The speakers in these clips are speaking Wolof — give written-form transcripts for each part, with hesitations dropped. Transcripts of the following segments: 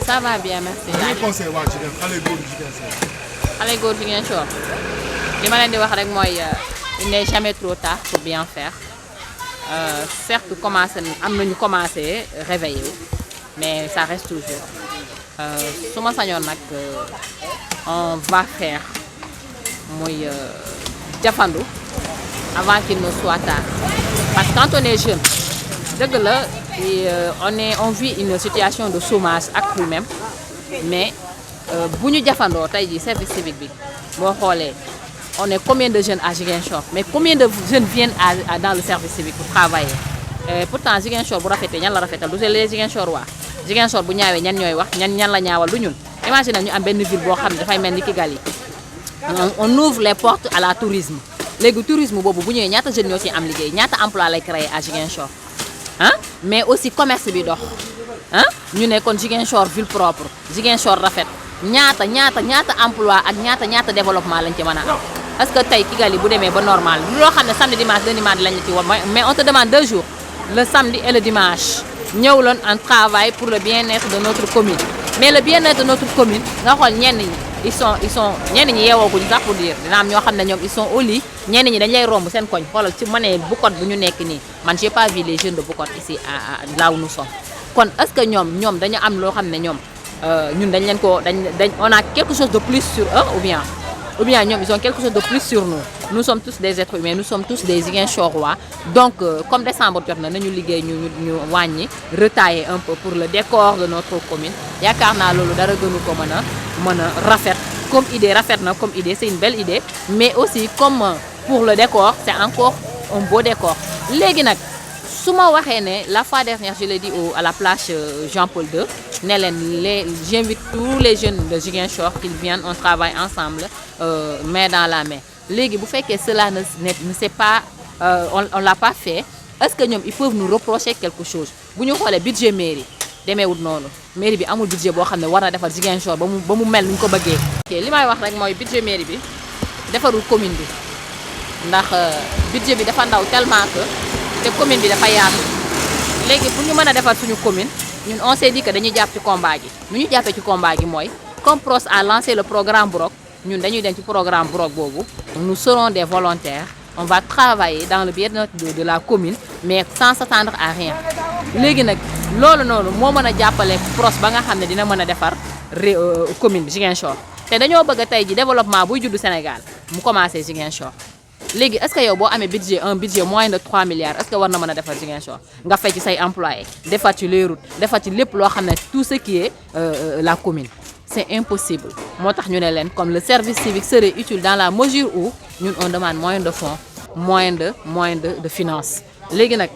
Ça va bien, merci. Quel conseil waa Jigéen xale góor Ziguinchor. xale góor Ziguinchor li ma leen di wax rek mooy il n'est jamais trop tard pour bien faire. Certes commencé am nañu commencé réveiller mais ça reste toujours su ma sañoon nag on va faire muy jafandu avant qu'il ne soit tard parce que quand on est jeune dëgg la on vit une situation de chômage accru même mais bu ñu jafandoo tey jii service civique bi boo xoolee on est combien de jeunes à Ziguinchor mais combien de jeunes viennent dans le service civique pour travailler pourtant Ziguinchor bu rafetee ñan la rafetal du les Ziguinchor waa Ziguinchor bu ñaawee ñan ñooy wax ñan la ñaawal du ñun imagine ñu am benn ville boo xam ne dafay mel ni Kigali on ouvre les portes à la tourisme léegi tourisme boobu bu ñëwee ñaata jeunes ñoo ci am liggéey ñaata emploi lay créer à Ziguinchor mais aussi commerce bi dox ñu ne kon Ziguinchor ville propre Ziguinchor rafet ñaata emploi ak ñaata développement lañ ci mën a am parce que tey Kigali bu demee ba normal loo xam ne samedi dimanche lundi mardi lañ la ci woon mais on te demande 2 jours le samedi et le dimanche ñëw loon en travail pour le bien-être de notre commune mais le bien-être de notre commune nga xool ñenn ñi ils sont ñenn ñi yeewooguñu sax pour dire dina am ñoo xam ne ñoom ils sont au lit ñenn ñi dañ lay romb seen koñ xoolal ci ma ne Bukot bu ñu nekk nii man j'ai pas vu les jeunes de Bukot ici à là où nous sommes kon est-ce que ñoom dañu am loo xam ne ñoom ñun dañ leen ko dañ on a quelque chose de plus sur eux ou bien ñoom ils ont quelque chose de plus sur nous sommes tous des êtres humains nous sommes tous des Ziguinchorois donc comme décembre jot na nañu liggéey ñu wàññi retailler un peu pour le décor de notre commune yaakaar naa loolu dara gënu ko mën a rafet comme idée rafet na comme idée c'est une belle idée mais aussi comme pour le décor c'est encore un beau décor léegi nag su ma waxee ne la fois dernière je l'ai dit à la plage Jean-Paul II ne leen j'invite tous les jeunes de Ziguinchor qu'ils viennent on travaille ensemble main dans la main léegi bu fekkee cela ne c'est pas on l'a pas fait est-ce que ñoom ils peuvent nous reprocher quelque chose bu ñu xoolee budget mairie demeewul noonu mairie bi amul budget boo xam ne war na defar Ziguinchor ba mu mel ni ñu ko bëggee. ok li may wax rek mooy budget mairie bi defarul commune bi ndax budget bi dafa ndaw tellement que te commune bi dafa yaatu léegi pour ñu mën a defar suñu commune ñun on s'est dit que dañuy jàpp ci combat gi nu ñu jàppee ci combat gi mooy comme PROS a lancé le programme Brok ñun dañuy dem ci programme Brok boobu nous serons des volontaires on va travailler dans le bien-être de la commune mais sans s'attendre à rien léegi nag loolu noonu moo mën a jàppale PROS ba nga xam ne dina mën a defar commune bi Ziguinchor te dañoo bëgg a tey ji développement buy juddu Sénégal mu commencé Ziguinchor léegi est-ce que yow boo amee un budget moins de 3 milliards est-ce que war na mën a defar Ziguinchor nga fay ci say employés defar ci les routes defar ci lépp loo xam ne tout ce qui est la commune c'est impossible moo tax ñu ne leen comme le service civique serait utile dans la mesure où ñun on demande moins de fonds moins de finances léegi nag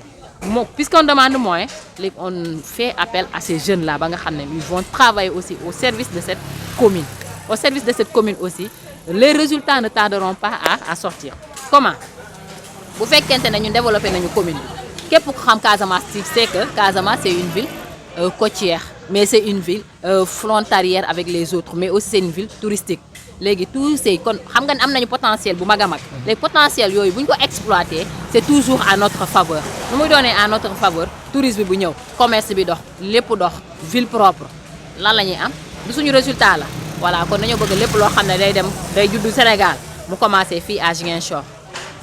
puisqu'on demande moins léegi on fait appel à ces jeunes là ba nga xam ne ils vont travailler aussi au service de cette commune aussi les résultats ne tarderont pas à sortir comment bu fekkente ne ñun développé nañu commune bi képp ku xam Casamance ci c'est que Casamance c'est une ville côtière mais c'est une ville frontalière avec les autres mais aussi c'est une ville touristique léegi tout c'est kon xam nga ne am nañu potentiel bu mag a mag léegi potentiel yooyu bu ñu ko exploiter c'est toujours à notre faveur nu muy doonee à notre faveur tourisme bi bu ñëw commerce bi dox lépp dox ville propre lan la ñuy am du suñu résultat la voilà kon dañoo bëgg lépp loo xam ne day juddu Sénégal mu commencé fii à Ziguinchor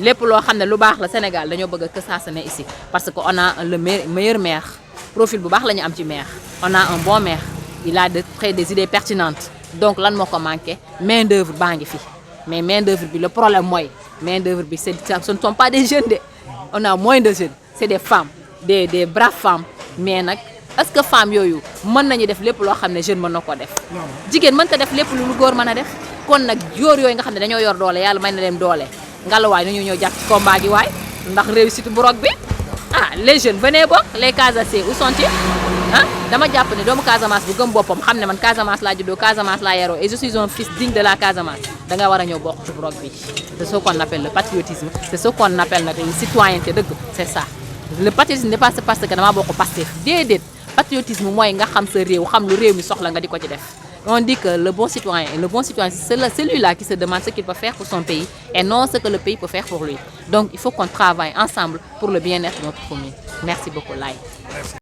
lépp loo xam ne lu baax la Sénégal dañoo bëgg que ça se ne ici parce que on a le meilleur maire profil bu baax la ñu am ci maire on a un bon maire il a des idées pertinentes donc lan moo ko manqué main d'œuvre baa ngi fi mais main d'œuvre bi le problème mooy main d'œuvre bi ce ne sont pas des jeunes de on a moins de jeunes c'est des femmes des braves femmes mais nag est-ce que femmes yooyu mën nañu def lépp loo xam ne jeune mën na ko def jigéen mën ta def lépp lu góor mën a def kon nag jóor yooyu nga xam ne dañoo yor doole yàlla may na leen doole ngalawaay nañu ñëw jàpp ci combat gi waay ndax réussite Brok bi les jeunes venez bokk les Casamançais où sont-ils dama jàpp ne doomu Casamance bu gëm boppam xam ne man Casamance laa juddoo Casamance laa yaroo et je suis un fils digne de la Casamance da nga war a ñëw bokk ci Brok bi c'est ce qu'on appelle le patriotisme c'est ce qu'on appelle nag une citoyenneté dëgg c'est ça le patriotisme n'est pas parce que damaa bokk Pastef déedéet patriotisme mooy nga xam sa réew xam lu réew mi soxla nga di ko ci def on dit que le bon citoyen c'est celui-là qui se demande ce qu'il peut faire pour son pays et non ce que le pays peut faire pour lui donc il faut qu'on travaille ensemble pour le bien-être de notre commune merci beaucoup Laye.